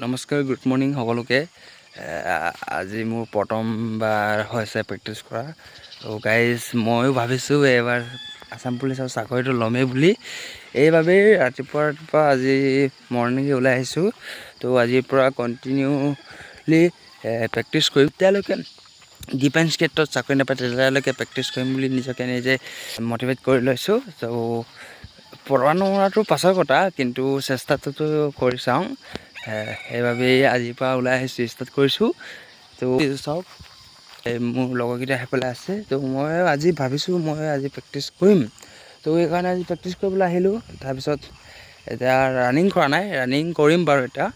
নমস্কাৰ, good morning সকলোকে। আজি মোৰ প্ৰথমবাৰ হৈছে প্ৰেক্টিছ কৰা। ত' গাইজ ময়ো ভাবিছোঁ এইবাৰ আছাম পুলিচৰ চাকৰিটো ল'মেই বুলি। এইবাবেই ৰাতিপুৱা আজি মৰ্ণিঙে ওলাই আহিছোঁ। ত' আজিৰ পৰা কণ্টিনিউলি প্ৰেক্টিছ কৰিম। তেতিয়ালৈকে ডিফেন্স ক্ষেত্ৰত চাকৰি নাপায় তেতিয়ালৈকে প্ৰেক্টিছ কৰিম বুলি নিজকে নিজে মটিভেট কৰি লৈছোঁ। ত' পৰা নমৰাটো পাছৰ কথা, কিন্তু চেষ্টাটোতো কৰি চাওঁ। সেইবাবেই আজিৰ পৰা ওলাই আহিছোঁ, ষ্টাৰ্ট কৰিছোঁ। ত' চাওক মোৰ লগৰকেইটা আহি পেলাই আছে। ত' মই আজি ভাবিছোঁ মই আজি প্ৰেক্টিছ কৰিম। ত' সেইকাৰণে আজি প্ৰেক্টিছ কৰিবলৈ আহিলোঁ। তাৰপিছত এতিয়া ৰানিং কৰা নাই, ৰানিং কৰিম বাৰু। এতিয়া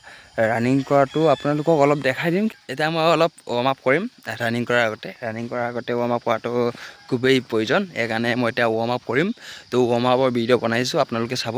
ৰানিং কৰাটো আপোনালোকক অলপ দেখাই দিম। এতিয়া মই অলপ ৱাৰ্ম আপ কৰিম ৰানিং কৰাৰ আগতে ৱাৰ্ম আপ কৰাটো খুবেই প্ৰয়োজন। সেইকাৰণে মই এতিয়া ৱাৰ্ম আপ কৰিম। ত' ৱাৰ্ম আপৰ ভিডিঅ' বনাইছোঁ, আপোনালোকে চাব।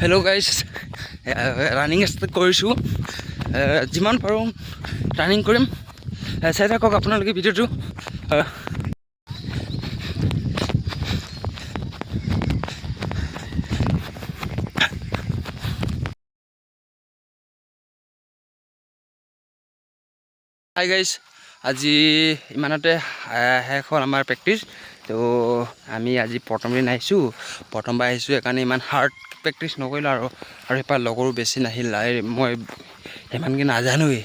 হেল্ল' গাইজ, ৰানিং ষ্টাৰ্ট কৰিছোঁ। যিমান পাৰোঁ ৰানিং কৰিম, চাই থাকক আপোনালোকে ভিডিঅ'টো। হাই গাইজ, আজি ইমানতে শেষ হ'ল আমাৰ প্ৰেক্টিছ। ত' আমি আজি প্ৰথম দিন আহিছোঁ, প্ৰথমবাৰ আহিছোঁ। সেইকাৰণে ইমান হাৰ্ড প্ৰেক্টিছ নকৰিলোঁ আৰু সেইপাৰ লগৰো বেছি নাহিল। মই সিমানকৈ নাজানোৱেই।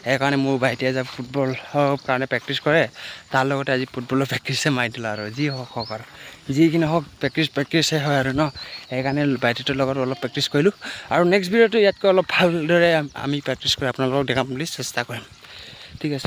সেইকাৰণে মোৰ ভাইটিয়ে যে ফুটবলৰ কাৰণে প্ৰেক্টিছ কৰে, তাৰ লগতে আজি ফুটবলৰ প্ৰেক্টিছে মাৰি দিলোঁ আৰু যি হওক আৰু যি কি নহওক প্ৰেক্টিছে হয় আৰু ন। সেইকাৰণে ভাইটিটোৰ লগত অলপ প্ৰেক্টিছ কৰিলোঁ। আৰু নেক্সট ভিডিঅ'টো ইয়াতকৈ অলপ ভালদৰে আমি প্ৰেক্টিছ কৰি আপোনালোকক দেখাম বুলি চেষ্টা কৰিম। ঠিক আছে।